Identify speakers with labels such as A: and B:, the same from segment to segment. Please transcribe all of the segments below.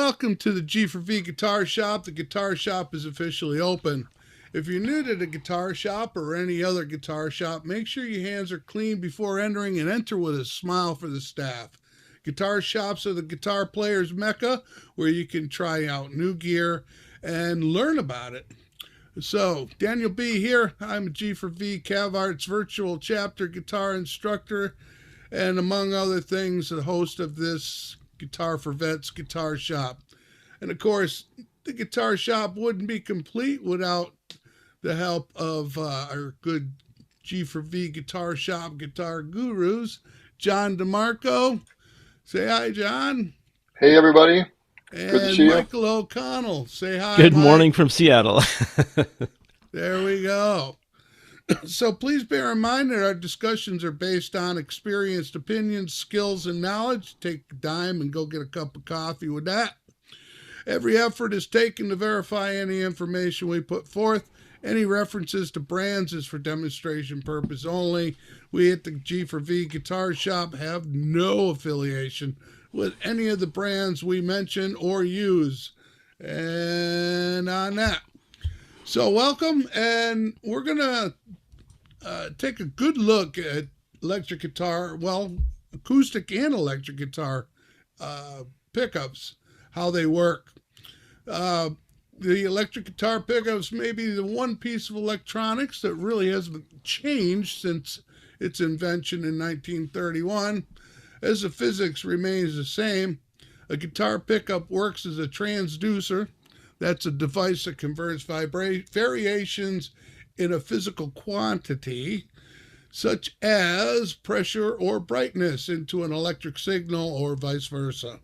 A: Welcome to the G4V Guitar Shop. The Guitar Shop is officially open. If you're new to the Guitar Shop or any other guitar shop, make sure your hands are clean before entering and enter with a smile for the staff. Guitar shops are the guitar player's mecca where you can try out new gear and learn about it. So, Daniel B. here. I'm a G4V Cavart's virtual chapter guitar instructor and, among other things, the host of this Guitar for Vets Guitar Shop. And, of course, the Guitar Shop wouldn't be complete without the help of our good G4V Guitar Shop guitar gurus, John DeMarco. Say hi, John.
B: Hey, everybody.
A: And
B: good to see
A: Michael O'Connell. Say hi,
C: Good
A: Mike.
C: morning from Seattle.
A: There we go. So please bear in mind that our discussions are based on experienced opinions, skills, and knowledge. Take a dime and go get a cup of coffee with that. Every effort is taken to verify any information we put forth. Any references to brands is for demonstration purpose only. We at the G4V Guitar Shop have no affiliation with any of the brands we mention or use. And on that. So welcome, and we're going to take a good look at electric guitar, well, acoustic and electric guitar pickups, how they work. The electric guitar pickups may be the one piece of electronics that really hasn't changed since its invention in 1931, as the physics remains the same. A guitar pickup works as a transducer. That's a device that converts variations in a physical quantity, such as pressure or brightness, into an electric signal or vice versa.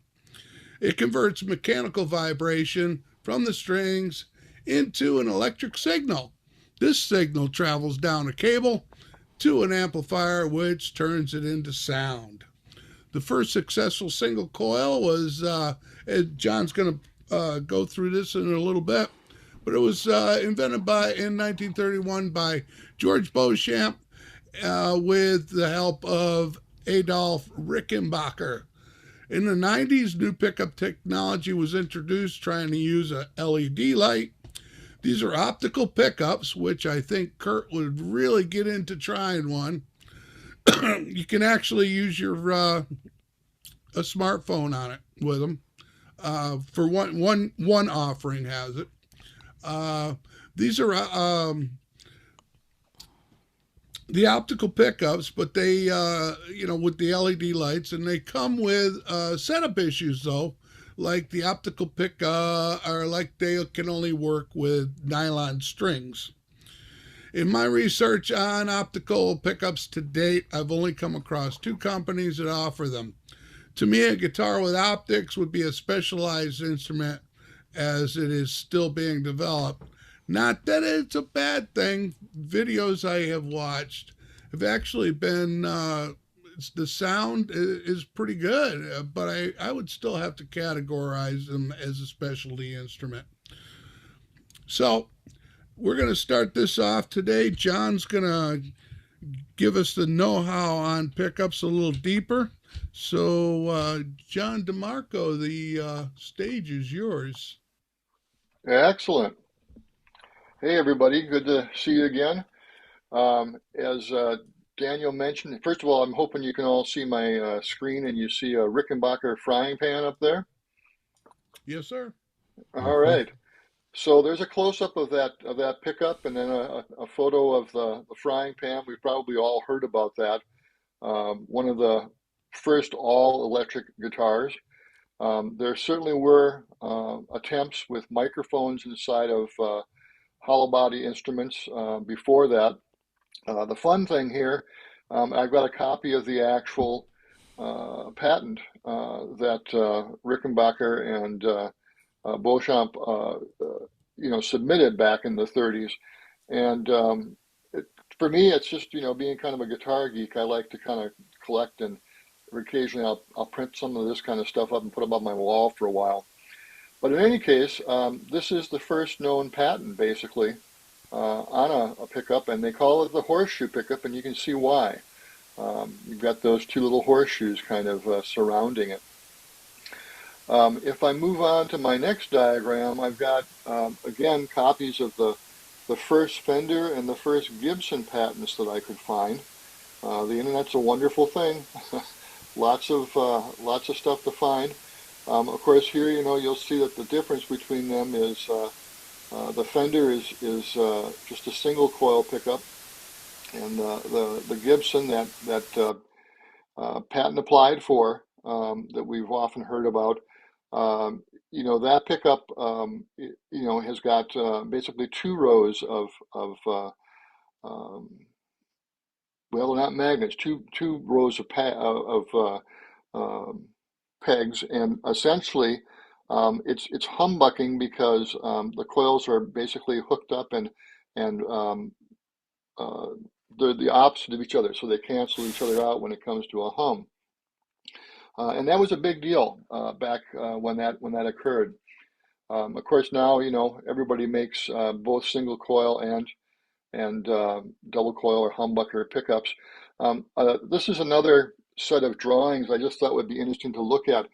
A: It converts mechanical vibration from the strings into an electric signal. This signal travels down a cable to an amplifier, which turns it into sound. The first successful single coil was, John's going to go through this in a little bit, but it was invented in 1931 by George Beauchamp with the help of Adolf Rickenbacker. In the 90s, new pickup technology was introduced trying to use a LED light. These are optical pickups, which I think Kurt would really get into trying one. You can actually use your a smartphone on it with them. For one offering has it. These are the optical pickups, but they, with the LED lights, and they come with setup issues, though, like the optical pickup, or like they can only work with nylon strings. In my research on optical pickups to date, I've only come across two companies that offer them. To me, a guitar with optics would be a specialized instrument, as it is still being developed. Not that it's a bad thing. Videos I have watched have actually been, the sound is pretty good, but I would still have to categorize them as a specialty instrument. So we're going to start this off today. John's going to give us the know-how on pickups a little deeper. So, John DeMarco, the stage is yours.
B: Excellent. Hey, everybody. Good to see you again. As Daniel mentioned, first of all, I'm hoping you can all see my screen and you see a Rickenbacker frying pan up there.
A: Yes, sir.
B: All right. So there's a close-up of that pickup, and then a photo of the frying pan. We've probably all heard about that. One of the first all-electric guitars. There certainly were attempts with microphones inside of hollow body instruments before that. The fun thing here, I've got a copy of the actual patent that Rickenbacker and Beauchamp submitted back in the 30s. And for me, it's just, being kind of a guitar geek, I like to kind of collect, and occasionally I'll print some of this kind of stuff up and put them on my wall for a while. But in any case, this is the first known patent, basically, on a pickup, and they call it the horseshoe pickup, and you can see why. You've got those two little horseshoes kind of surrounding it. If I move on to my next diagram, I've got, again, copies of the first Fender and the first Gibson patents that I could find. The internet's a wonderful thing. Lots of stuff to find. Of course, here, you'll see that the difference between them is the Fender is just a single coil pickup, and the Gibson that patent applied for, that we've often heard about. That pickup, has got basically two rows of um, well, not magnets, two rows of pegs, and essentially, it's humbucking because the coils are basically hooked up, and uh, they're the opposite of each other, so they cancel each other out when it comes to a hum. And that was a big deal back when that occurred. Of course, now everybody makes both single coil and double coil or humbucker pickups. This is another set of drawings I just thought would be interesting to look at.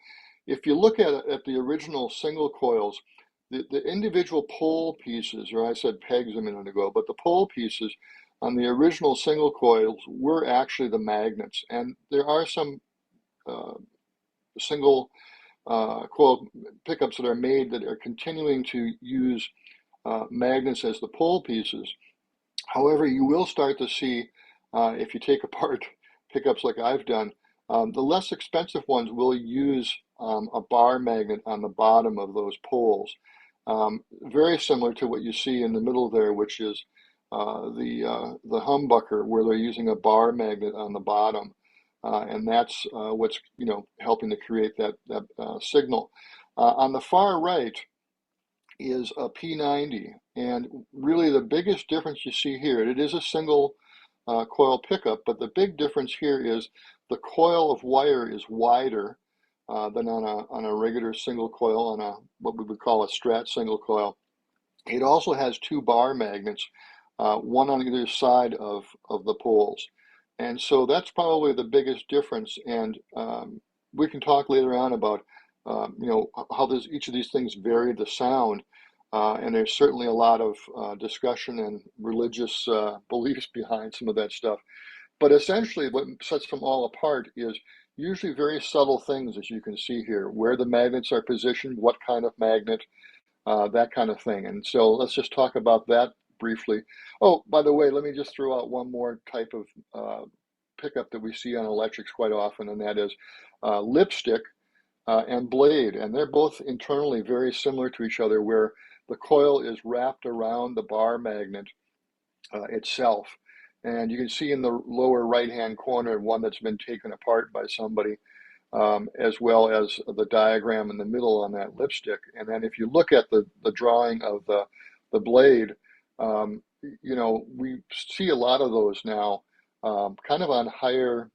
B: If you look at the original single coils, the individual pole pieces, or I said pegs a minute ago, but the pole pieces on the original single coils were actually the magnets. And there are some uh, single coil pickups that are made that are continuing to use magnets as the pole pieces. However, you will start to see, if you take apart pickups like I've done, the less expensive ones will use a bar magnet on the bottom of those poles. Very similar to what you see in the middle there, which is the humbucker, where they're using a bar magnet on the bottom, and that's what's helping to create that signal. On the far right is a P90, and really the biggest difference you see here, it is a single coil pickup, but the big difference here is the coil of wire is wider than on a regular single coil, on a what we would call a Strat single coil. It also has two bar magnets, one on either side of the poles. And so that's probably the biggest difference. And we can talk later on about how each of these things vary the sound. And there's certainly a lot of discussion and religious beliefs behind some of that stuff. But essentially, what sets them all apart is usually very subtle things, as you can see here, where the magnets are positioned, what kind of magnet, that kind of thing. And so let's just talk about that briefly. Oh, by the way, let me just throw out one more type of pickup that we see on electrics quite often, and that is lipstick and blade. And they're both internally very similar to each other, where the coil is wrapped around the bar magnet itself. And you can see in the lower right-hand corner one that's been taken apart by somebody, as well as the diagram in the middle on that lipstick. And then if you look at the drawing of the blade, we see a lot of those now, kind of on higher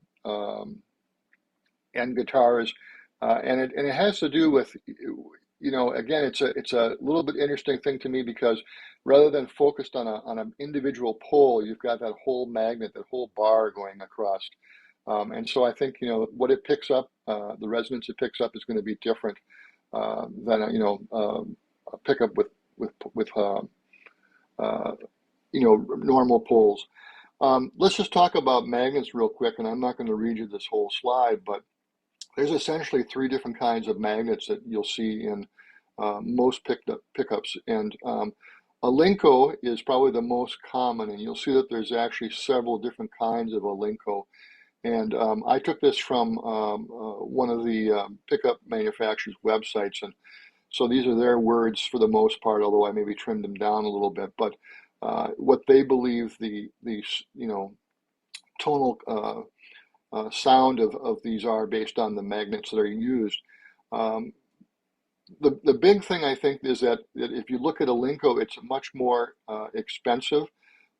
B: end guitars, and it has to do with, again, it's a little bit interesting thing to me, because rather than focused on an individual pole, you've got that whole magnet, that whole bar going across. And so I think, what it picks up, the resonance it picks up is going to be different than a pickup with normal poles. Let's just talk about magnets real quick, and I'm not going to read you this whole slide, but there's essentially three different kinds of magnets that you'll see in most pickups, and Alinco is probably the most common, and you'll see that there's actually several different kinds of Alinco. And I took this from one of the pickup manufacturers' websites, and so these are their words for the most part, although I maybe trimmed them down a little bit. But what they believe the tonal sound of these are based on the magnets that are used. Um, the big thing, I think, is that if you look at Alinco, it's much more expensive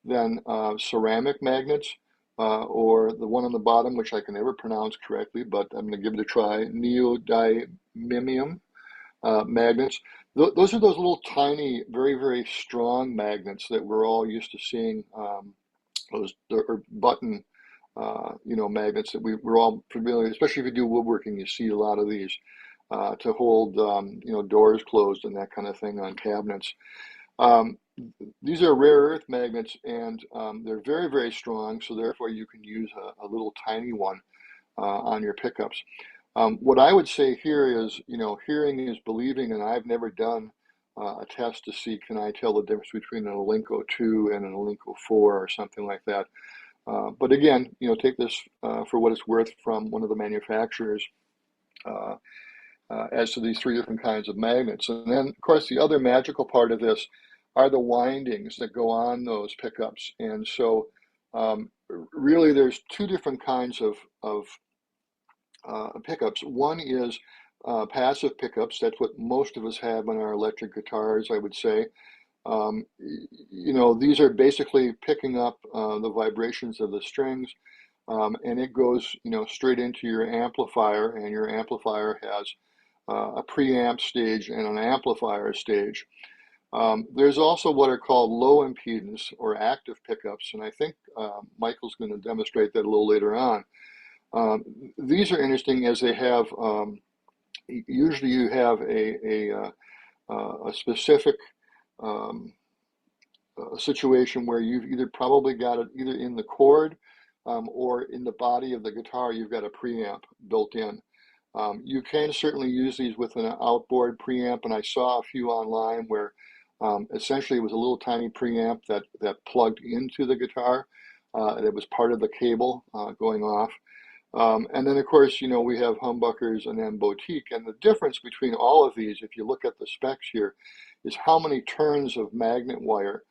B: than ceramic magnets, or the one on the bottom, which I can never pronounce correctly, but I'm going to give it a try, neodymium magnets. Those are those little tiny, very, very strong magnets that we're all used to seeing, those or button, magnets that we're all familiar, especially if you do woodworking, you see a lot of these. to hold doors closed and that kind of thing on cabinets. Um, these are rare earth magnets, and they're very, very strong, so therefore you can use a little tiny one on your pickups. What I would say here is, hearing is believing, and I've never done a test to see can I tell the difference between an Alinco 2 and an Alinco 4 or something like that. But again, take this for what it's worth from one of the manufacturers as to these three different kinds of magnets. And then, of course, the other magical part of this are the windings that go on those pickups. And so really there's two different kinds of pickups. One is passive pickups. That's what most of us have on our electric guitars, I would say. These are basically picking up the vibrations of the strings, and it goes, straight into your amplifier, and your amplifier has a preamp stage and an amplifier stage. There's also what are called low impedance or active pickups, and I think Michael's going to demonstrate that a little later on. These are interesting as they have, usually you have a specific situation where you've either probably got it either in the cord or in the body of the guitar, you've got a preamp built in. You can certainly use these with an outboard preamp, and I saw a few online where essentially it was a little tiny preamp that plugged into the guitar. That was part of the cable going off. And then, of course, we have humbuckers and then boutique. And the difference between all of these, if you look at the specs here, is how many turns of magnet wire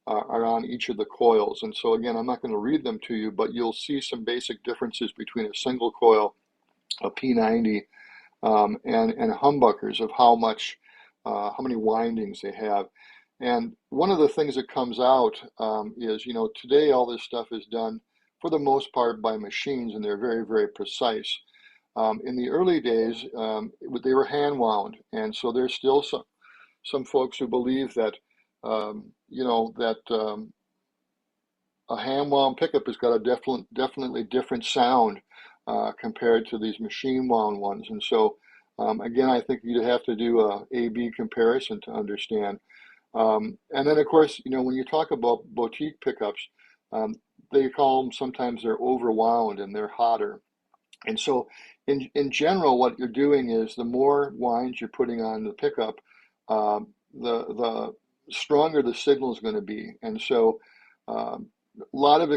B: are on each of the coils. And so, again, I'm not going to read them to you, but you'll see some basic differences between a single coil, a P90, and humbuckers of how many windings they have. And one of the things that comes out is, today all this stuff is done for the most part by machines, and they're very, very precise. In the early days, they were hand wound, and so there's still some folks who believe that a hand wound pickup has got a definitely different sound compared to these machine wound ones. And so again, I think you'd have to do a A/B comparison to understand. And then, of course, when you talk about boutique pickups, they call them, sometimes they're overwound and they're hotter. And so in general, what you're doing is the more winds you're putting on the pickup, the stronger the signal is going to be. And so a lot of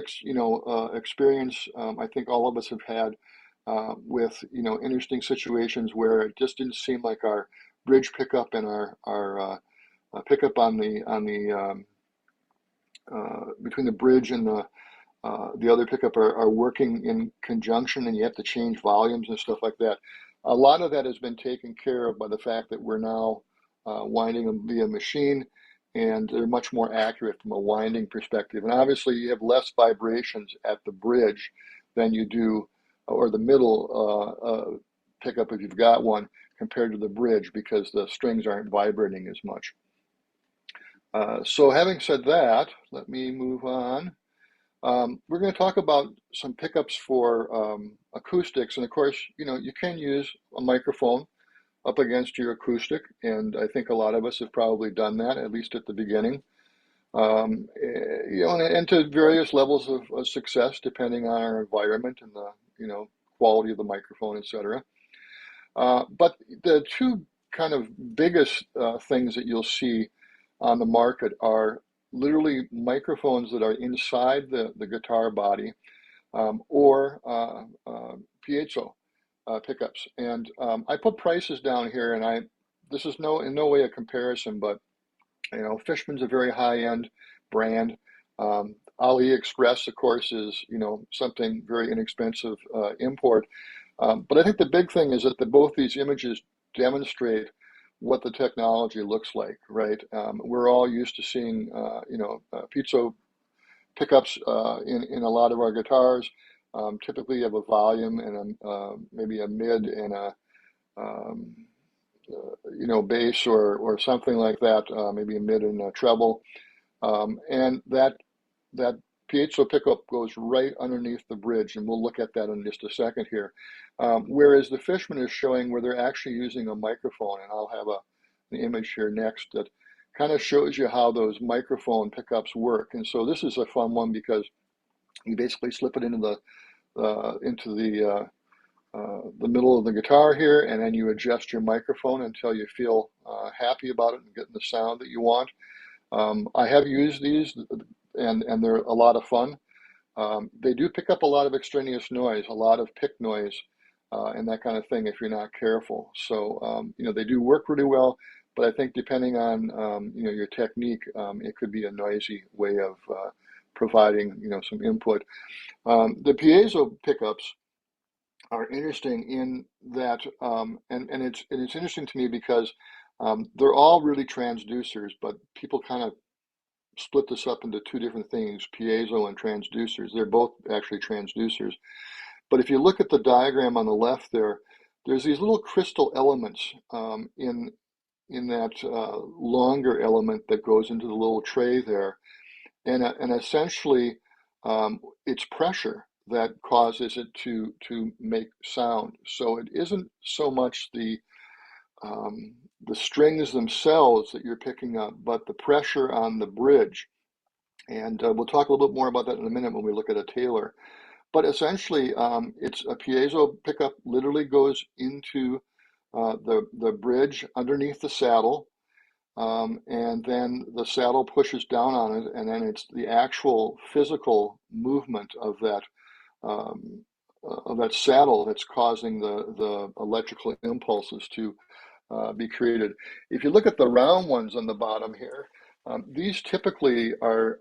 B: experience, I think all of us have had with interesting situations where it just didn't seem like our bridge pickup and our pickup on the between the bridge and the other pickup are working in conjunction, and you have to change volumes and stuff like that. A lot of that has been taken care of by the fact that we're now winding them via machine, and they're much more accurate from a winding perspective. And obviously you have less vibrations at the bridge than you do, or the middle pickup if you've got one, compared to the bridge, because the strings aren't vibrating as much. So having said that, let me move on. We're going to talk about some pickups for acoustics, and of course, you can use a microphone up against your acoustic, and I think a lot of us have probably done that, at least at the beginning. And to various levels of success, depending on our environment and the quality of the microphone, etc. But the two kind of biggest things that you'll see on the market are literally microphones that are inside the guitar body, or piezo pickups. And I put prices down here, and this is in no way a comparison, but Fishman's a very high-end brand. AliExpress, of course, is something very inexpensive import. But I think the big thing is that both these images demonstrate what the technology looks like, right? We're all used to seeing, piezo pickups in a lot of our guitars. Typically, you have a volume and maybe a mid and a bass or something like that. Maybe a mid and a treble, and that piezo pickup goes right underneath the bridge, and we'll look at that in just a second here. Whereas the Fishman is showing where they're actually using a microphone, and I'll have an image here next that kind of shows you how those microphone pickups work. And so this is a fun one because you basically slip it into the middle of the guitar here, and then you adjust your microphone until you feel happy about it and getting the sound that you want. I have used these, and they're a lot of fun. They do pick up a lot of extraneous noise, a lot of pick noise, and that kind of thing if you're not careful. So, they do work really well, but I think depending on, your technique, it could be a noisy way of providing, some input. The piezo pickups are interesting in that, and it's interesting to me because they're all really transducers, but people kind of split this up into two different things, piezo and transducers. They're both actually transducers. But if you look at the diagram on the left there, there's these little crystal elements in that longer element that goes into the little tray there. And essentially, it's pressure that causes it to make sound. So it isn't so much the strings themselves that you're picking up, but the pressure on the bridge. And we'll talk a little bit more about that in a minute when we look at a Taylor. But essentially, it's a piezo pickup literally goes into the bridge underneath the saddle, and then the saddle pushes down on it, and then it's the actual physical movement of that saddle that's causing the electrical impulses to be created. If you look at the round ones on the bottom here, these typically are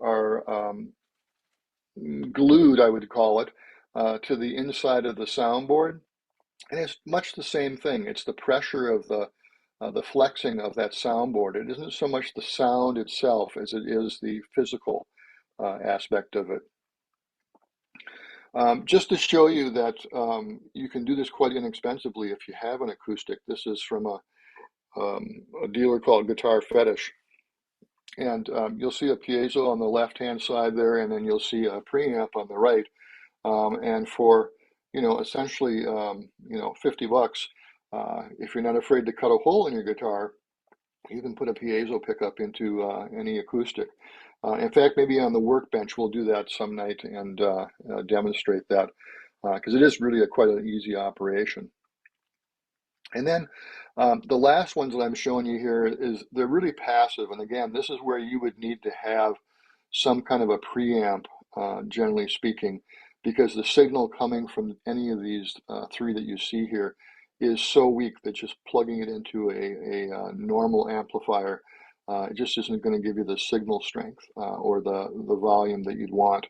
B: glued, I would call it, to the inside of the soundboard. And it's much the same thing. It's the pressure of the flexing of that soundboard. It isn't so much the sound itself as it is the physical aspect of it. Just to show you that you can do this quite inexpensively if you have an acoustic. This is from a dealer called Guitar Fetish. And you'll see a piezo on the left-hand side there, and then you'll see a preamp on the right. And for, essentially, $50, if you're not afraid to cut a hole in your guitar, you can put a piezo pickup into any acoustic. In fact, maybe on the workbench, we'll do that some night and demonstrate that, because it is really quite an easy operation. And then the last ones that I'm showing you here is they're really passive. And again, this is where you would need to have some kind of a preamp, generally speaking, because the signal coming from any of these three that you see here is so weak that just plugging it into a normal amplifier it just isn't going to give you the signal strength or the volume that you'd want.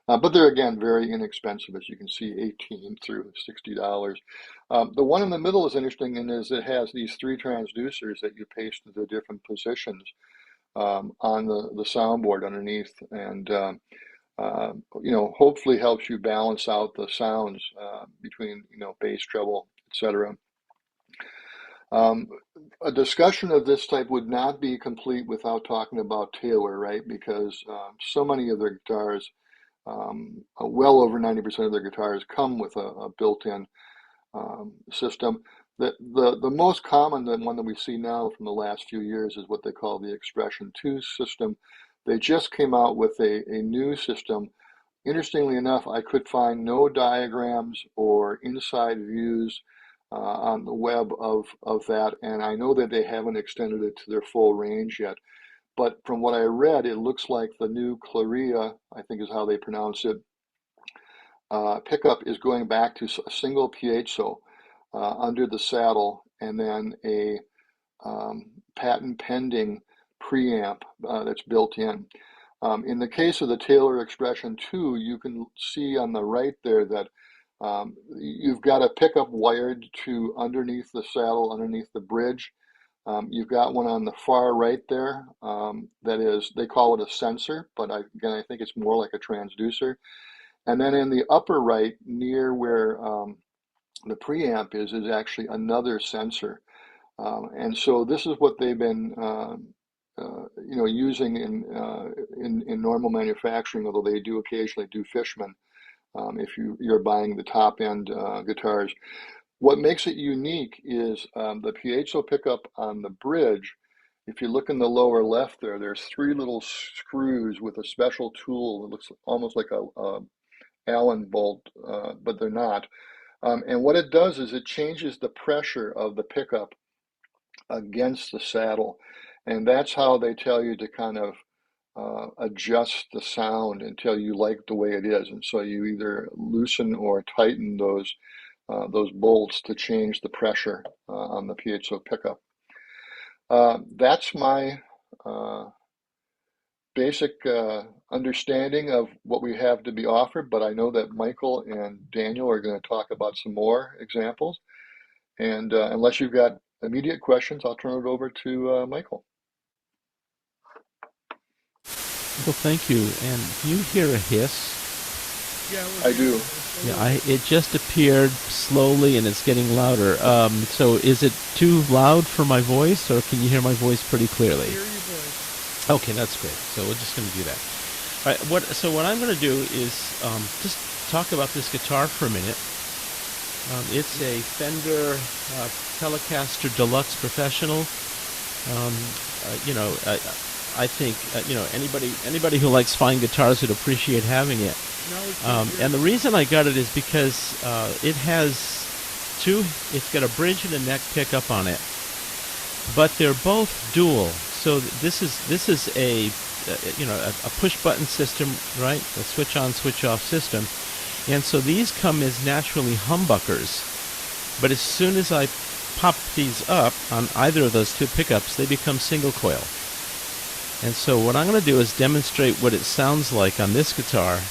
B: But they're, again, very inexpensive, as you can see, $18 through $60. The one in the middle is interesting in is it has these three transducers that you paste to the different positions on the soundboard underneath, and hopefully helps you balance out the sounds between bass, treble, etc. A discussion of this type would not be complete without talking about Taylor, right? Because so many of their guitars, well over 90% of their guitars, come with a built-in system. The most common, the one that we see now from the last few years, is what they call the Expression 2 system. They just came out with a new system. Interestingly enough, I could find no diagrams or inside views on the web of that, and I know that they haven't extended it to their full range yet. But from what I read, it looks like the new Claria, I think is how they pronounce it, pickup is going back to a single piezo under the saddle, and then a patent pending preamp that's built in. In the case of the Taylor Expression 2, you can see on the right there that you've got a pickup wired to underneath the saddle, underneath the bridge. You've got one on the far right there. That is, they call it a sensor, but again, I think it's more like a transducer. And then in the upper right, near where the preamp is actually another sensor. And so this is what they've been using in normal manufacturing, although they do occasionally do Fishman, if you're buying the top end guitars. What makes it unique is the piezo pickup on the bridge. If you look in the lower left there, there's 3 little screws with a special tool that looks almost like a Allen bolt, but they're not. And what it does is it changes the pressure of the pickup against the saddle. And that's how they tell you to kind of adjust the sound until you like the way it is. And so you either loosen or tighten those bolts to change the pressure on the piezo pickup. That's my basic understanding of what we have to be offered, but I know that Michael and Daniel are going to talk about some more examples. And unless you've got immediate questions, I'll turn it over to Michael.
C: Well, thank you. And do you hear a hiss?
A: Yeah,
B: I do.
C: Yeah, it just appeared slowly, and it's getting louder. So is it too loud for my voice, or can you hear my voice pretty clearly?
A: Hear your voice.
C: Okay, that's great. So we're just going to do that. All right. So what I'm going to do is just talk about this guitar for a minute. It's a Fender Telecaster Deluxe Professional. I think anybody who likes fine guitars would appreciate having it. And the reason I got it is because it's got a bridge and a neck pickup on it, but they're both dual. So this is a push button system, right? A switch on, switch off system. And so these come as naturally humbuckers, but as soon as I pop these up on either of those 2 pickups, they become single coil. And so what I'm going to do is demonstrate what it sounds like on this guitar,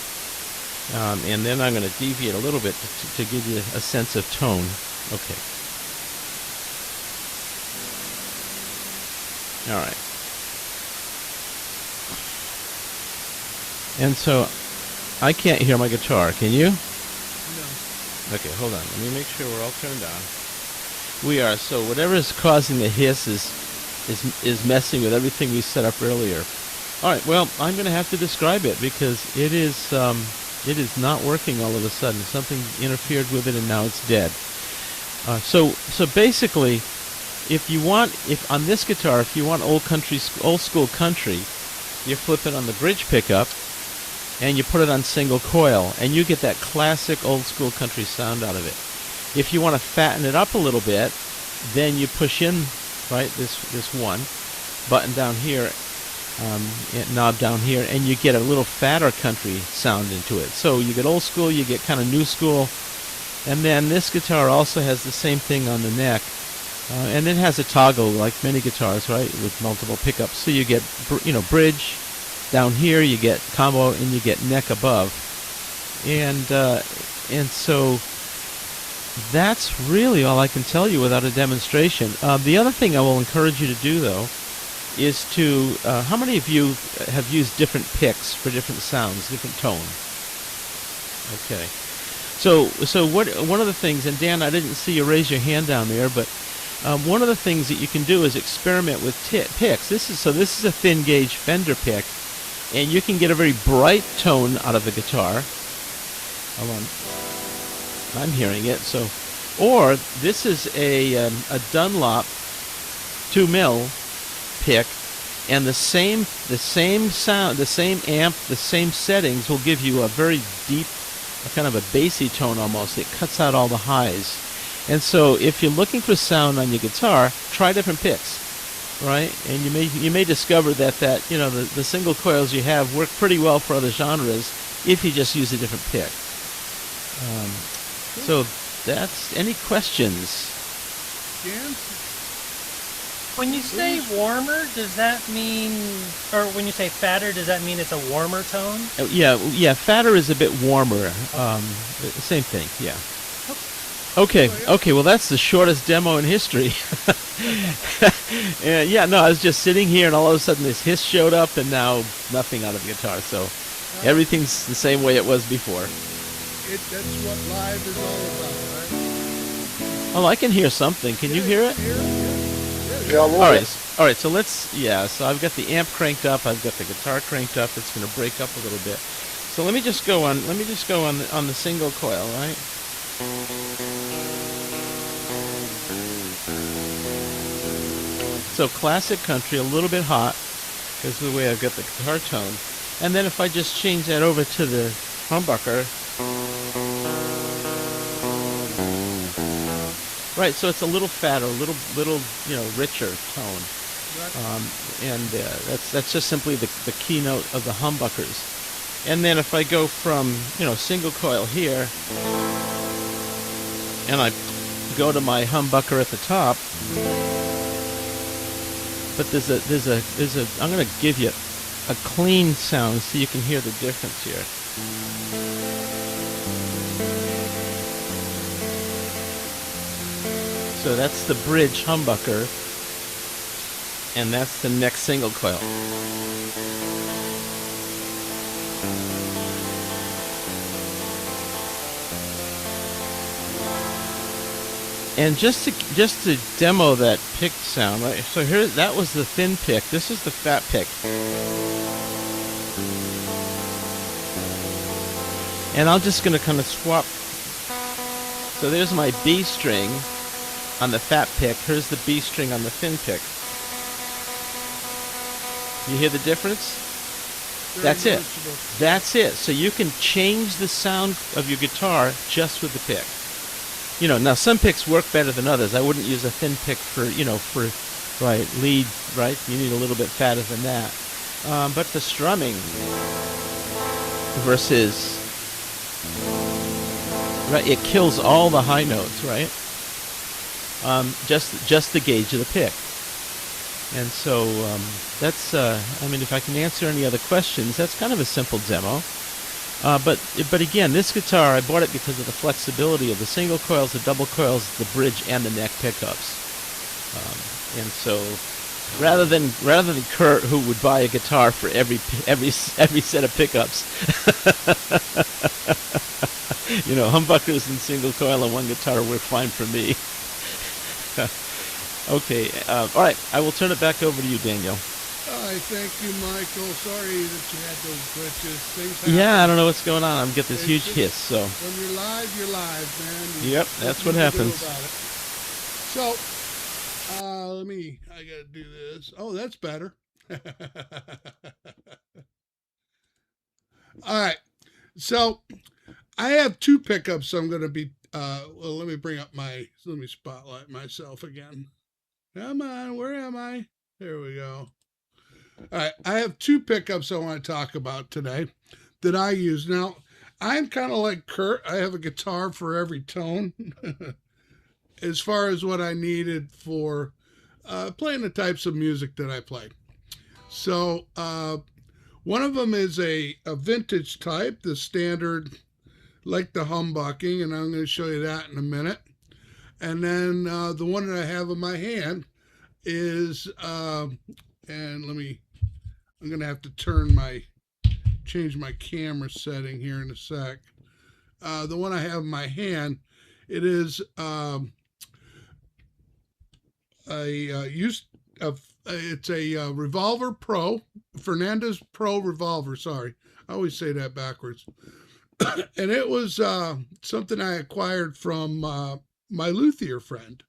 C: and then I'm going to deviate a little bit to give you a sense of tone. Okay. All right. And so I can't hear my guitar. Can you?
A: No.
C: Okay, hold on. Let me make sure we're all turned on. We are. So whatever is causing the hiss is messing with everything we set up earlier. All right. Well, I'm going to have to describe it because it is not working all of a sudden. Something interfered with it, and now it's dead. So basically, if on this guitar, if you want old school country, you flip it on the bridge pickup, and you put it on single coil, and you get that classic old school country sound out of it. If you want to fatten it up a little bit, then you push in, right, this one button down here, knob down here, and you get a little fatter country sound into it. So you get old school, you get kind of new school, and then this guitar also has the same thing on the neck, and it has a toggle like many guitars, right, with multiple pickups. So you get bridge down here, you get combo, and you get neck above, and so that's really all I can tell you without a demonstration. The other thing I will encourage you to do, though, is to how many of you have used different picks for different sounds, different tone? Okay, so one of the things, and Dan, I didn't see you raise your hand down there, but one of the things that you can do is experiment with picks. This is a thin gauge Fender pick, and you can get a very bright tone out of the guitar. Hold on, I'm hearing it. So, or this is a Dunlop 2mm pick, and the same sound, the same amp, the same settings will give you a very deep, kind of a bassy tone almost. It cuts out all the highs. And so if you're looking for sound on your guitar, try different picks, right? And you may discover that the single coils you have work pretty well for other genres if you just use a different pick. So that's, any questions?
A: Dan?
D: When you say warmer, does that mean, or when you say fatter, does that mean it's a warmer tone?
C: Yeah, fatter is a bit warmer. Same thing, yeah. Okay, well, that's the shortest demo in history. I was just sitting here, and all of a sudden this hiss showed up, and now nothing out of the guitar. So everything's the same way it was before.
A: That's what live is all about, right?
C: Oh, I can hear something. Can you hear it?
B: Yeah,
C: All All right, so so I've got the amp cranked up, I've got the guitar cranked up. It's going to break up a little bit. So let me just go on the single coil, right? So classic country, a little bit hot, because of the way I've got the guitar tone. And then if I just change that over to the humbucker, right, so it's a little fatter, a little richer tone. And that's just simply the keynote of the humbuckers. And then if I go from single coil here, and I go to my humbucker at the top, but I'm going to give you a clean sound so you can hear the difference here. So that's the bridge humbucker, and that's the next single coil. And just to demo that pick sound, right? So here, that was the thin pick. This is the fat pick. And I'm just going to kind of swap. So there's my B string on the fat pick. Here's the B string on the thin pick. You hear the difference? That's it. That's it. So you can change the sound of your guitar just with the pick. Now some picks work better than others. I wouldn't use a thin pick for lead, right? You need a little bit fatter than that. But for strumming versus, right, it kills all the high notes, right? Just the gauge of the pick. And so that's, if I can answer any other questions, that's kind of a simple demo. But again, this guitar, I bought it because of the flexibility of the single coils, the double coils, the bridge, and the neck pickups. And so, rather than Kurt, who would buy a guitar for every set of pickups, humbuckers and single coil and one guitar work fine for me. Okay, all right, I will turn it back over to you, Daniel.
A: All right, thank you, Michael. Sorry that you had those glitches. Things happen.
C: Yeah, I don't know what's going on. I'm getting this huge hiss. So
A: when you're live, man.
C: Yep, that's what happens.
A: So, I gotta do this. Oh, that's better. All right. So I have two pickups. I'm gonna be. Let me spotlight myself again. Come on, where am I? There we go. All right, I have two pickups I want to talk about today that I use. Now, I'm kind of like Kurt. I have a guitar for every tone as far as what I needed for playing the types of music that I play. So one of them is a vintage type, the standard, like the humbucking, and I'm going to show you that in a minute. And then the one that I have in my hand is, I'm going to have to change my camera setting here in a sec. The one I have in my hand, it is it's a Revolver Pro, Fernandez Pro Revolver, sorry. I always say that backwards. And it was something I acquired from my luthier friend.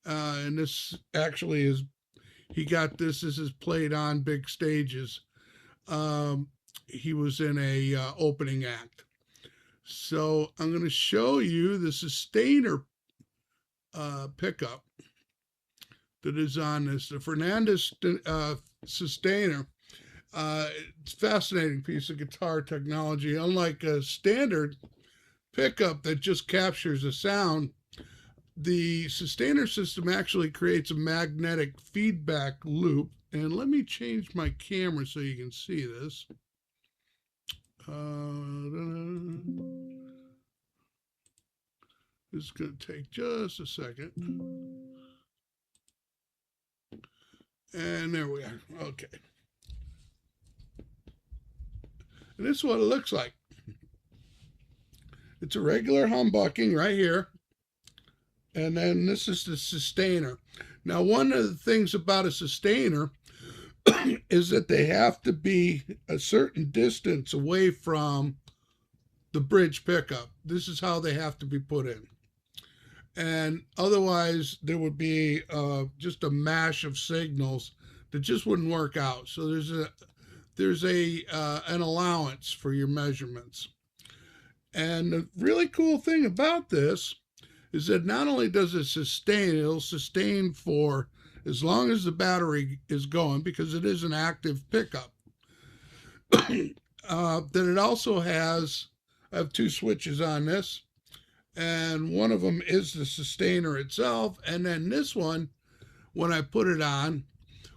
A: And this actually is, this is played on big stages. He was in a opening act. So I'm going to show you the Sustainer pickup that is on this, the Fernandez Sustainer. It's a fascinating piece of guitar technology. Unlike a standard pickup that just captures a sound, the Sustainer system actually creates a magnetic feedback loop. And let me change my camera so you can see this. This is going to take just a second. And there we are. Okay. And this is what it looks like. It's a regular humbucking right here. And then this is the Sustainer. Now, one of the things about a sustainer is that they have to be a certain distance away from the bridge pickup. This is how they have to be put in. And otherwise, there would be just a mash of signals that just wouldn't work out. So there's an allowance for your measurements. And the really cool thing about this is that not only does it sustain, it'll sustain for as long as the battery is going, because it is an active pickup. Then it also has, I have two switches on this, and one of them is the sustainer itself, and then this one, when I put it on,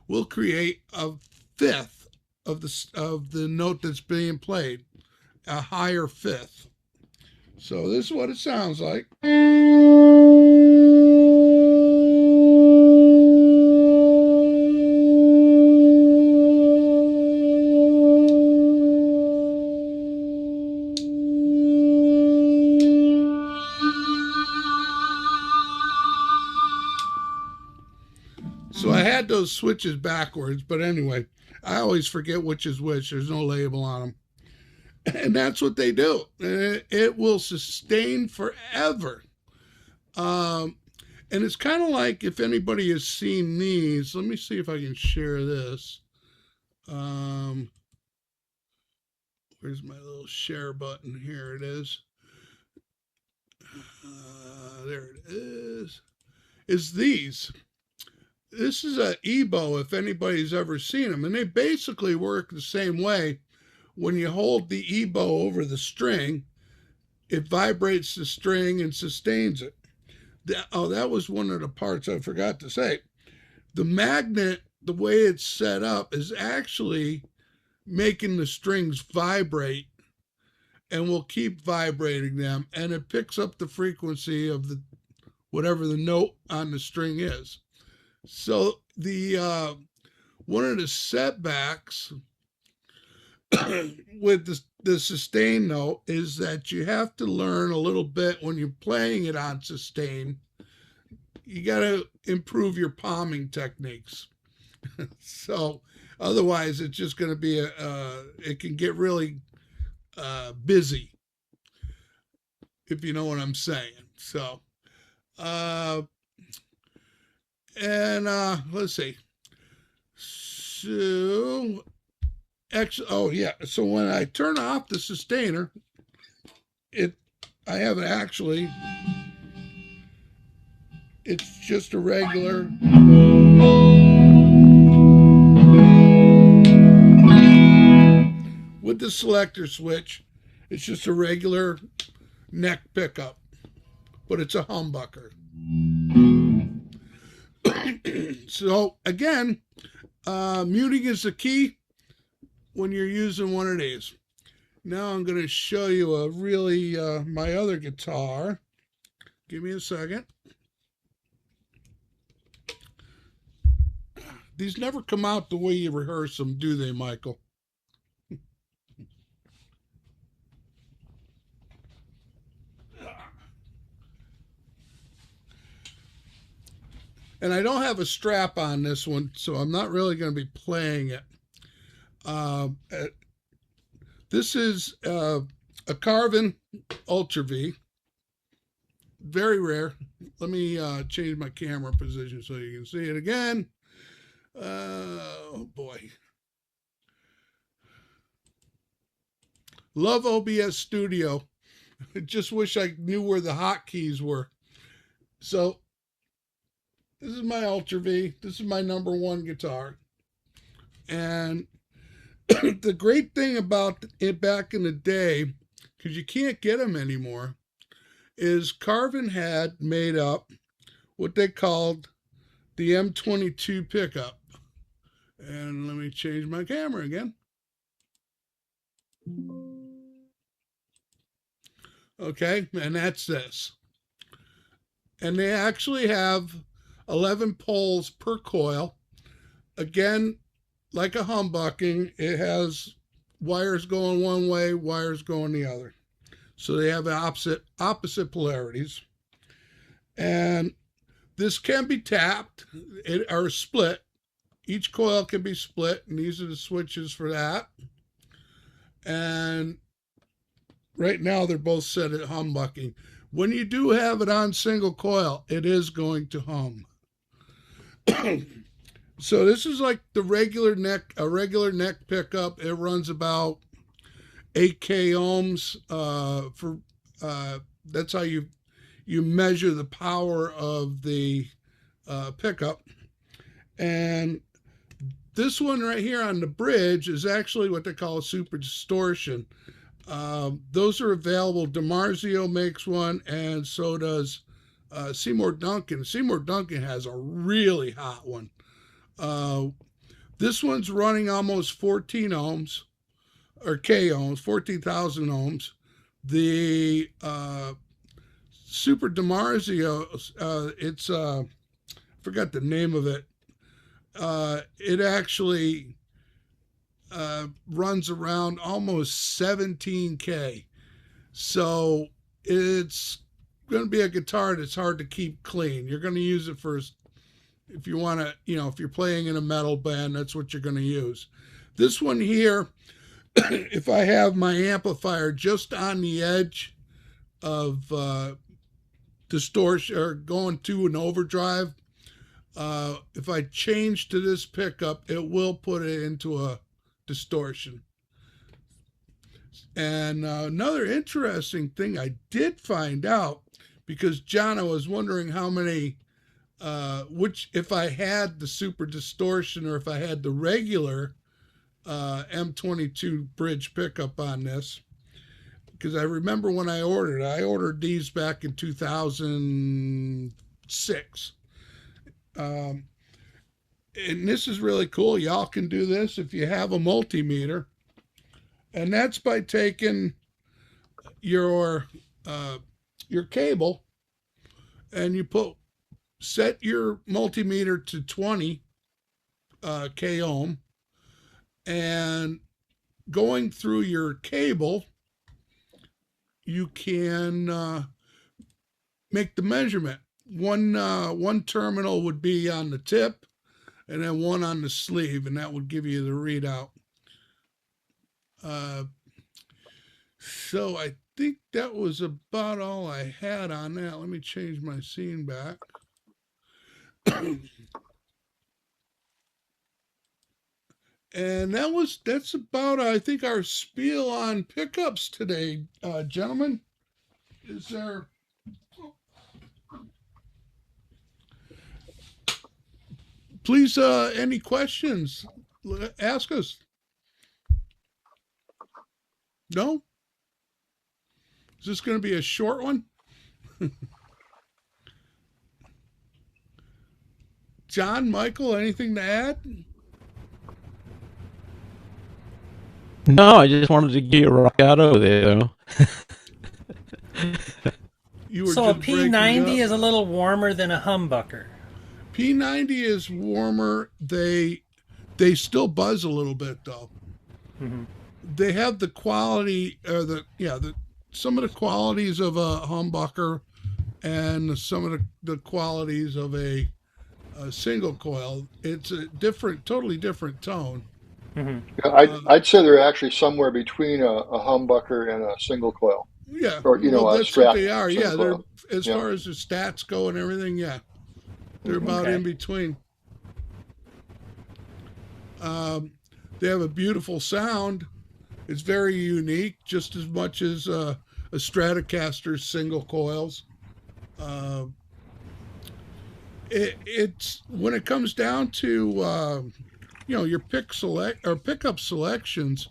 A: will create a fifth of the note that's being played, a higher fifth. So this is what it sounds like. So I had those switches backwards, but anyway, I always forget which is which. There's no label on them. And that's what they do. It will sustain forever. And it's kind of like, if anybody has seen these, let me see if I can share this. Where's my little share button? Here it is. There it is. Is these. This is an EBO, if anybody's ever seen them. And they basically work the same way. When you hold the EBO over the string, it vibrates the string and sustains it. That was one of the parts I forgot to say. The magnet, the way it's set up, is actually making the strings vibrate, and will keep vibrating them, and it picks up the frequency of the whatever the note on the string is. So the one of the setbacks with the sustain note is that you have to learn a little bit when you're playing it on sustain. You got to improve your palming techniques. So otherwise it's just going to be it can get really busy, if you know what I'm saying. So let's see. So oh yeah, so when I turn off the sustainer, I have it actually, it's just a regular with the selector switch. It's just a regular neck pickup, but it's a humbucker. So again, muting is the key when you're using one of these. Now I'm going to show you a really my other guitar. Give me a second. These never come out the way you rehearse them, do they, Michael? And I don't have a strap on this one, so I'm not really going to be playing it. This is a Carvin Ultra V. Very rare. Let me change my camera position so you can see it again. Oh boy. Love OBS Studio. Just wish I knew where the hotkeys were. So this is my Ultra V. This is my #1 guitar. And the great thing about it back in the day, because you can't get them anymore, is Carvin had made up what they called the M22 pickup. And let me change my camera again. Okay, and that's this. And they actually have 11 poles per coil. Again, like a humbucking, it has wires going one way, wires going the other. So they have opposite polarities. And This can be tapped or split. Each coil can be split, and these are the switches for that. And right now they're both set at humbucking. When you do have it on single coil, it is going to hum. So this is like a regular neck pickup. It runs about 8K ohms. That's how you measure the power of the pickup. And this one right here on the bridge is actually what they call a super distortion. Those are available. DeMarco makes one, and so does Seymour Duncan. Seymour Duncan has a really hot one. This one's running almost 14 ohms, or K ohms, 14,000 ohms. The Super DeMarco, it's forgot the name of it. It actually runs around almost 17K. So it's going to be a guitar that's hard to keep clean. You're going to use it for, if you want to, if you're playing in a metal band, that's what you're going to use. This one here, if I have my amplifier just on the edge of distortion or going to an overdrive, if I change to this pickup, it will put it into a distortion. And another interesting thing I did find out, because John, I was wondering how many, if I had the super distortion or if I had the regular M22 bridge pickup on this, because I remember when I ordered these back in 2006. And this is really cool. Y'all can do this if you have a multimeter. And that's by taking your cable and you set your multimeter to 20 K ohm, and going through your cable, you can make the measurement. One terminal would be on the tip, and then one on the sleeve, and that would give you the readout. So I think that was about all I had on that. Let me change my scene back. And that's about, I think, our spiel on pickups today, gentlemen. Is there... Please, any questions, ask us. No? Is this going to be a short one? John, Michael, anything to add?
C: No, I just wanted to get you a rock out over there, though.
D: So a P90 is a little warmer than a humbucker.
A: P90 is warmer. They still buzz a little bit though. Mm-hmm. They have the quality, some of the qualities of a humbucker, and some of the qualities of a single coil. It's a totally different tone.
B: Mm-hmm. Yeah, I'd say they're actually somewhere between a humbucker and a single coil.
A: Yeah,
B: or
A: that's
B: Strat.
A: What they are. Yeah, they're as far as the stats go and everything. Yeah, they're about in between. They have a beautiful sound. It's very unique, just as much as a Stratocaster's single coils. It's when it comes down to your pickup selections.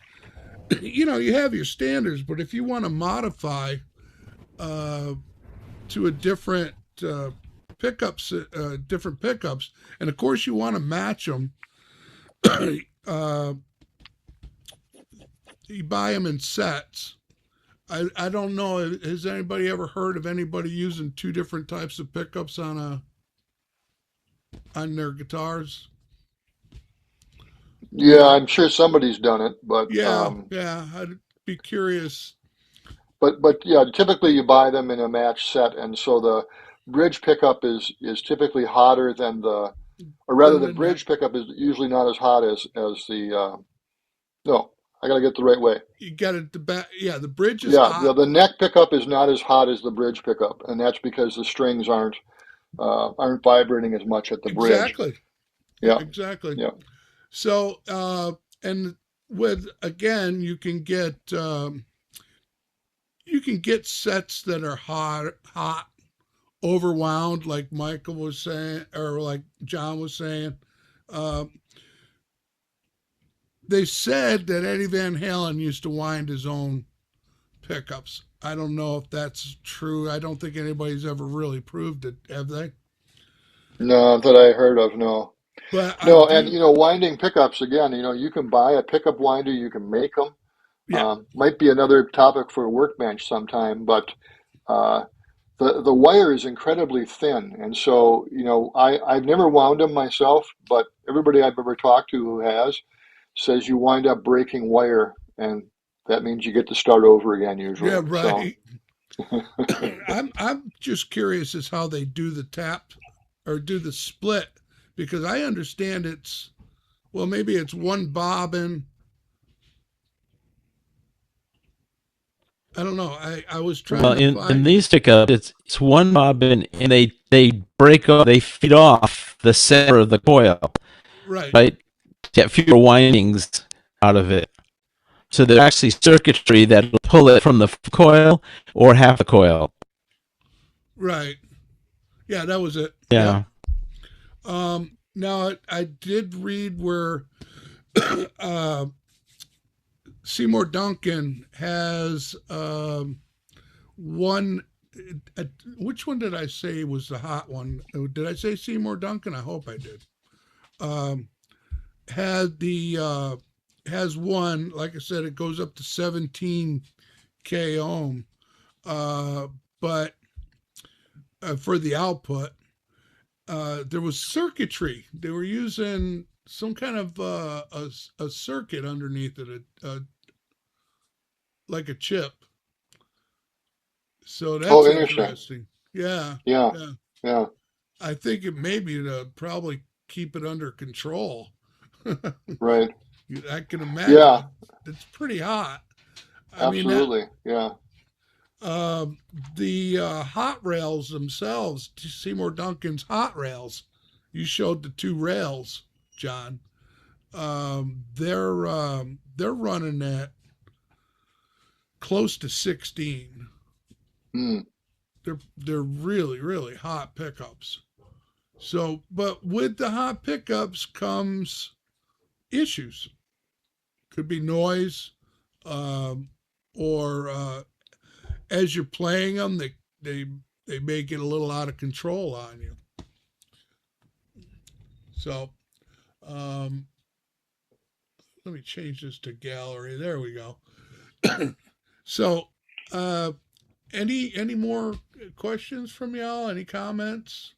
A: You have your standards, but if you want to modify to a different different pickups, and of course you want to match them. You buy them in sets. I don't know. Has anybody ever heard of anybody using two different types of pickups on their guitars?
B: Yeah, I'm sure somebody's done it, but
A: I'd be curious.
B: But yeah, typically you buy them in a match set, and so bridge pickup is typically hotter than or rather,
A: Then
B: the
A: the neck.
B: bridge pickup is usually not as hot as the. No, I got to get the right way.
A: You got it the back. Yeah, the bridge is
B: Yeah,
A: hot.
B: the neck pickup is not as hot as the bridge pickup, and that's because the strings aren't vibrating as much at the bridge.
A: Exactly.
B: Yeah,
A: Exactly.
B: yeah.
A: So, and with again, you can get sets that are hot, overwound, like Michael was saying, or like John was saying. Uh, they said that Eddie Van Halen used to wind his own pickups. I don't know if that's true. I don't think anybody's ever really proved it, have they?
B: No, that I heard of. No,
A: But I
B: no, and
A: do,
B: winding pickups again. You can buy a pickup winder. You can make them.
A: yeah,
B: Might be another topic for a workbench sometime, but uh, the wire is incredibly thin, and so I've never wound them myself, but everybody I've ever talked to who has says you wind up breaking wire, and that means you get to start over again
A: yeah,
B: usually. So
A: right. I'm just curious as how they do the tap or do the split because I understand it's well maybe it's one bobbin. I don't know. I was
C: Well,
A: trying to
C: in
A: find
C: these pickups, it's one bobbin, and they break off, they feed off the center of the coil,
A: right,
C: right? To get fewer windings out of it. So there's actually circuitry that'll pull it from the coil or half the coil.
A: right. Yeah, that was it. Yep.
C: Yeah.
A: Now I did read where uh, Seymour Duncan has one. Which one did I say was the hot one? Did I say Seymour Duncan? I hope I did. Um, had the has one like I said, it goes up to 17 k ohm, uh, but for the output, there was circuitry. They were using some kind of a circuit underneath it, like a chip. So that's
B: oh, interesting.
A: interesting. Yeah,
B: Yeah,
A: yeah.
B: yeah,
A: I think it may be to probably keep it under control.
B: right.
A: I can imagine
B: Yeah,
A: it's pretty hot. I mean that
B: absolutely. Yeah.
A: uh, the hot rails themselves, Seymour Duncan's hot rails. You showed the two rails, John. They're running at close to 16.
B: Hmm.
A: They're really hot pickups. So, but with the hot pickups comes issues. Could be noise, or as you're playing them, they may get a little out of control on you. So, um, let me change this to gallery. There we go. So, any more questions from y'all? Any comments?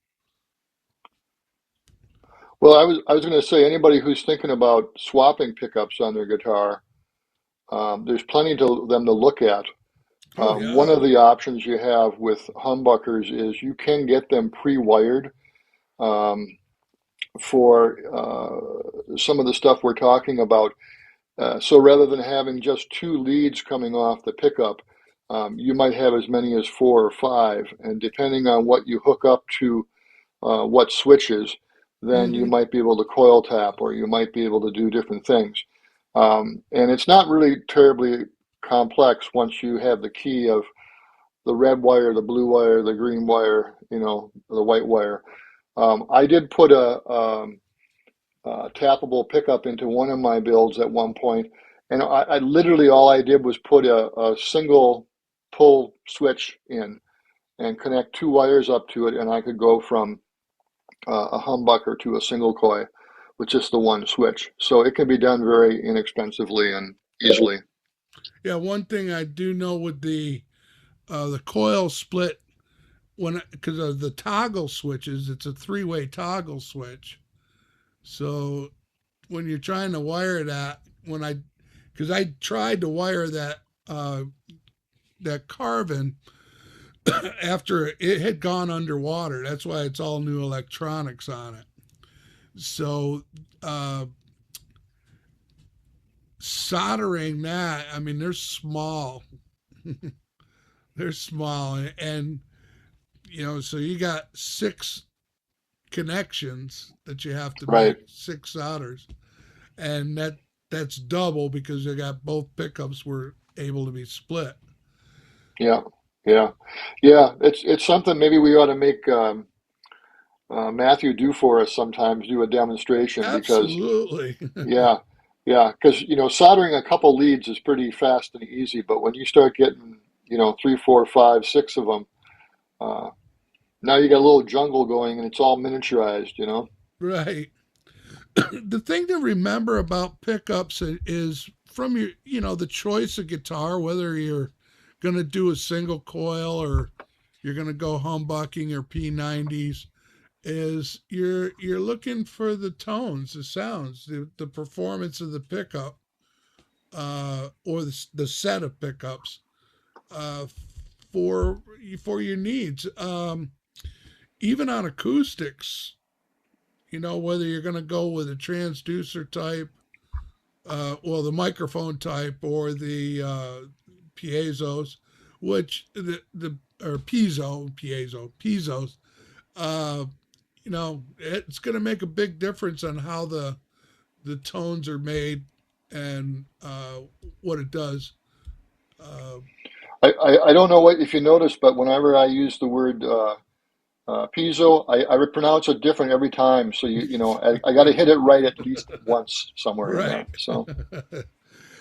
B: Well, I was going to say anybody who's thinking about swapping pickups on their guitar, there's plenty to them to look at.
A: Oh
B: One
A: yeah,
B: of the options you have with humbuckers is you can get them pre-wired um, for some of the stuff we're talking about. So rather than having just two leads coming off the pickup, you might have as many as four or five, and depending on what you hook up to what switches, then you
A: hmm
B: might be able to coil tap or you might be able to do different things. And it's not really terribly complex once you have the key of the red wire, the blue wire, the green wire, the white wire. I did put a tappable pickup into one of my builds at one point, and I literally all I did was put a single pull switch in and connect two wires up to it, and I could go from a humbucker to a single coil with just the one switch. So it can be done very inexpensively and easily.
A: yeah. One thing I do know with the coil split when because of the toggle switches, it's a three-way toggle switch. So when you're trying to wire that, because I tried to wire that that carving after it had gone underwater. That's why it's all new electronics on it. So soldering that, I mean, they're small. They're small, and so you got 6 connections that you have to
B: Right.
A: make, 6 solders, and that's double because you got both pickups were able to be split.
B: Yeah. Yeah. Yeah. It's something maybe we ought to make Matthew do for us sometimes, do a demonstration because,
A: Absolutely.
B: yeah. Yeah. Because, soldering a couple leads is pretty fast and easy. But when you start getting, 3, 4, 5, 6 of them, uh, now you got a little jungle going and it's all miniaturized.
A: Right. The thing to remember about pickups is from the choice of guitar, whether you're going to do a single coil or you're going to go humbucking or P90s, is you're looking for the tones, the sounds, the performance of the pickup, or the set of pickups, uh, for your needs. Even on acoustics, whether you're going to go with a transducer type, the microphone type, or the piezos, which or piezos, it's going to make a big difference on how the tones are made and what it does.
B: I don't know if you noticed, but whenever I use the word piezo, I pronounce it different every time. So I got to hit it right at least once somewhere in
A: Right.
B: there. So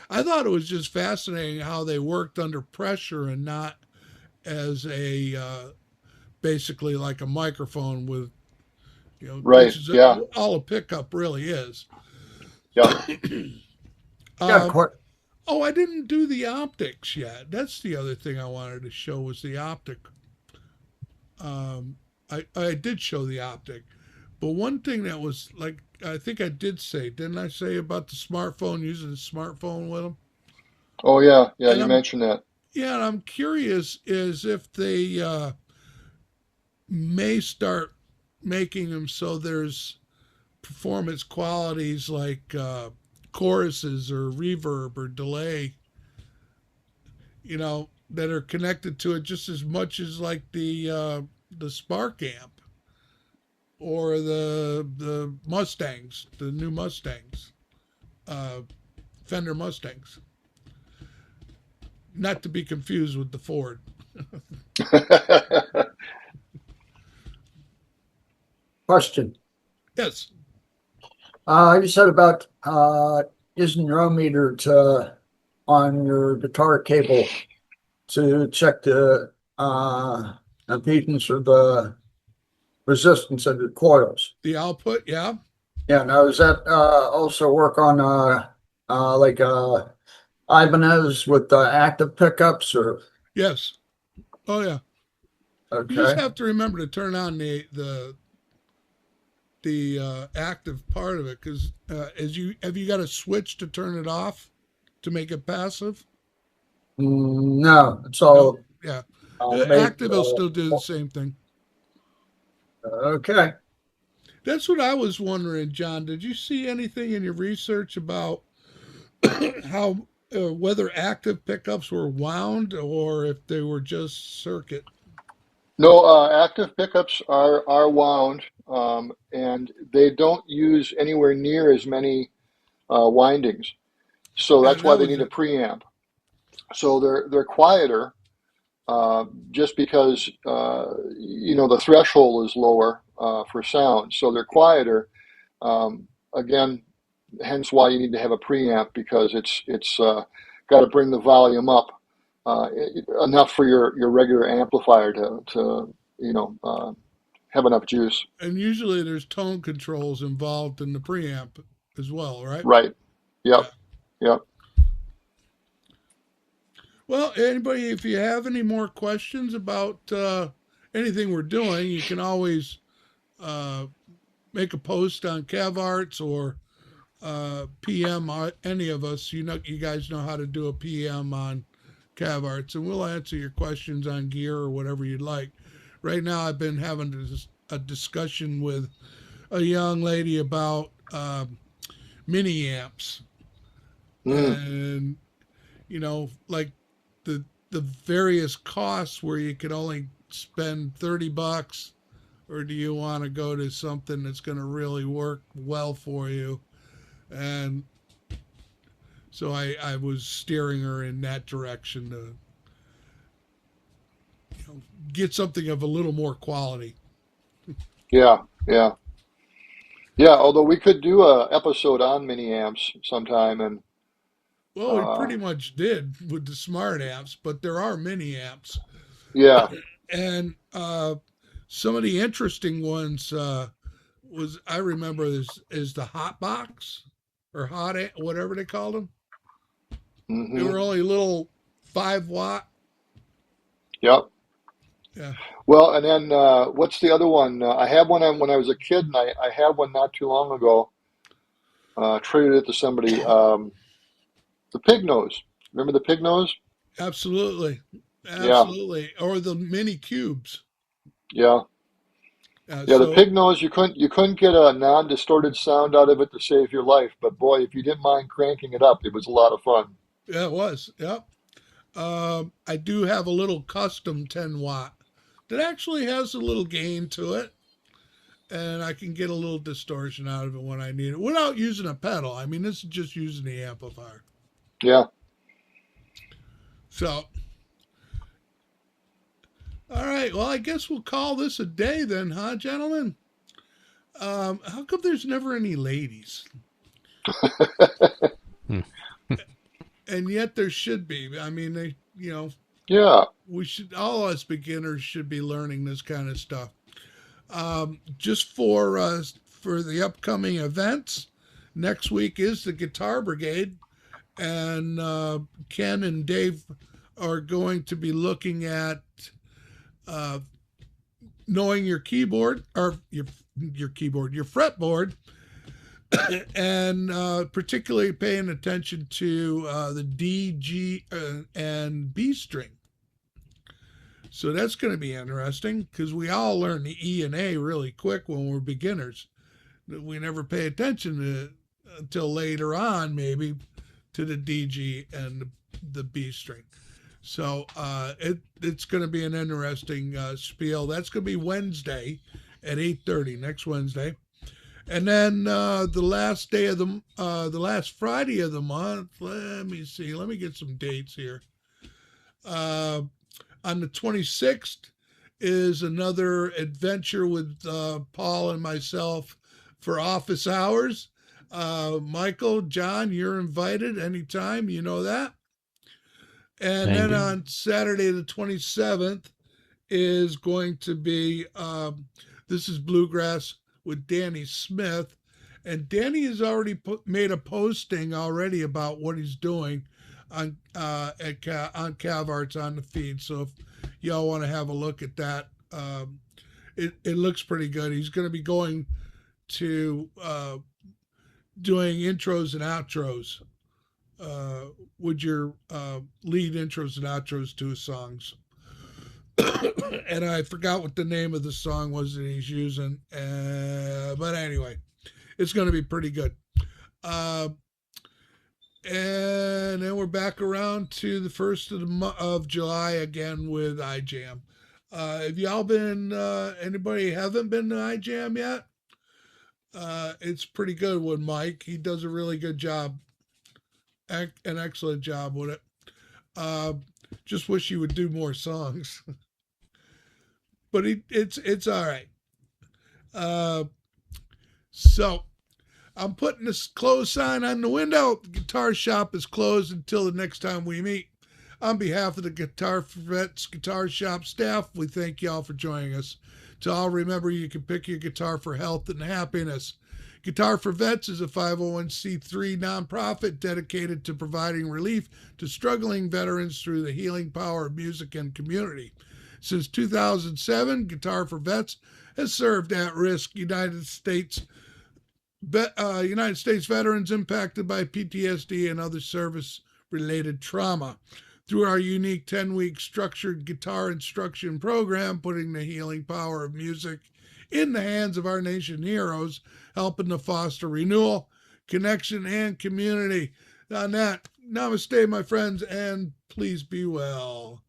A: I thought it was just fascinating how they worked under pressure and not as a basically like a microphone with
B: right,
A: which is
B: yeah,
A: all a pickup really is.
B: yeah.
E: Got a
A: Um,
E: que-
A: I didn't do the optics yet. That's the other thing I wanted to show was the optic. I did show the optic, but one thing that was like I think I did say, didn't I say about the smartphone, using the smartphone with them?
B: Oh yeah, yeah.
A: And
B: You mentioned that.
A: and I'm curious is if they may start making them so there's performance qualities like choruses or reverb or delay, that are connected to it just as much as like the Spark amp or the Mustangs, the new Mustangs, uh, Fender Mustangs, not to be confused with the Ford.
E: Question.
A: Yes.
E: You said about using your ohm meter on your guitar cable to check the impedance or the resistance of the coils.
A: The output, yeah.
E: Yeah. Now, does that also work on like Ibanez with active pickups or?
A: Yes. Oh yeah. You just
E: Okay.
A: have to remember to turn on the active part of it because have you got a switch to turn it off to make it passive?
E: No, it's
A: No.
E: all
A: Yeah.
E: made.
A: Active will still do the same thing.
E: Okay.
A: That's what I was wondering, John. Did you see anything in your research about how whether active pickups were wound or if they were just circuit?
B: No, active pickups are wound, and they don't use anywhere near as many windings. So
A: Yeah,
B: that's why
A: that
B: they
A: was
B: need a
A: it.
B: preamp. So they're quieter, just because the threshold is lower for sound. So they're quieter. Again, hence why you need to have a preamp because it's got to bring the volume up enough for your regular amplifier to have enough juice.
A: And usually there's tone controls involved in the preamp as well, right?
B: Right. Yep.
A: Yeah.
B: Yep.
A: Well, anybody, if you have any more questions about anything we're doing, you can always uh, make a post on CavArts or PM any of us. You guys know how to do a PM on Cav Arts, and we'll answer your questions on gear or whatever you'd like. Right now, I've been having a discussion with a young lady about mini amps, and like the various costs where you could only spend $30, or do you want to go to something that's going to really work well for you? And so I was steering her in that direction to get something of a little more quality.
B: Yeah, yeah. Yeah, although we could do a episode on mini amps sometime, and
A: Well, we pretty much did with the smart amps, but there are mini amps.
B: yeah,
A: And some of the interesting ones I remember is the hot box or whatever they called them. They were only little 5-watt.
B: yep.
A: Yeah.
B: Well, and then what's the other one? I had one when I was a kid, and I had one not too long ago. Traded it to somebody. The pig nose. Remember the pig nose?
A: Absolutely.
B: Yeah,
A: Absolutely. Or the mini cubes.
B: yeah, yeah. The
A: So
B: pig nose, you couldn't get a non-distorted sound out of it to save your life. But boy, if you didn't mind cranking it up, it was a lot of fun.
A: yeah, it was. Yep. I do have a little custom 10-watt that actually has a little gain to it, and I can get a little distortion out of it when I need it without using a pedal. I mean, this is just using the amplifier.
B: Yeah.
A: So, all right. Well, I guess we'll call this a day then, huh, gentlemen? How come there's never any ladies? And yet there should be. I mean,
B: Yeah.
A: we should, all us beginners should be learning this kind of stuff. Just for the upcoming events, next week is the Guitar Brigade, and Ken and Dave are going to be looking at knowing your keyboard or your fretboard, and particularly paying attention to the D, G, and B string. So that's going to be interesting because we all learn the E and A really quick when we're beginners. We never pay attention to until later on, maybe, to the D, G, and the B string. So it's going to be an interesting spiel. That's going to be Wednesday at 8:30, next Wednesday. And then the last Friday of the month, let me see. Let me get some dates here. On the 26th is another adventure with Paul and myself for office hours. Michael, John, you're invited anytime. You know that. And then on Saturday the 27th is going to be, this is Bluegrass with Danny Smith. And Danny has already made a posting already about what he's doing on Cav Arts on the feed. So if y'all want to have a look at that, it looks pretty good. He's going to be going to doing intros and outros with your lead intros and outros to his songs. And I forgot what the name of the song was that he's using, but anyway, it's going to be pretty good. And then we're back around to the 1st of July again with iJam. Have y'all been, anybody haven't been to iJam yet? It's pretty good with Mike. He does a really good job, an excellent job with it. Just wish he would do more songs. But it's all right. So I'm putting this close sign on the window. The guitar shop is closed until the next time we meet. On behalf of the Guitar for Vets Guitar Shop staff, we thank y'all for joining us. To all, remember you can pick your guitar for health and happiness. Guitar for Vets is a 501c3 nonprofit dedicated to providing relief to struggling veterans through the healing power of music and community. Since 2007, Guitar for Vets has served at-risk United States veterans impacted by PTSD and other service-related trauma. through our unique 10-week structured guitar instruction program, putting the healing power of music in the hands of our nation heroes, helping to foster renewal, connection, and community. On that, namaste, my friends, and please be well.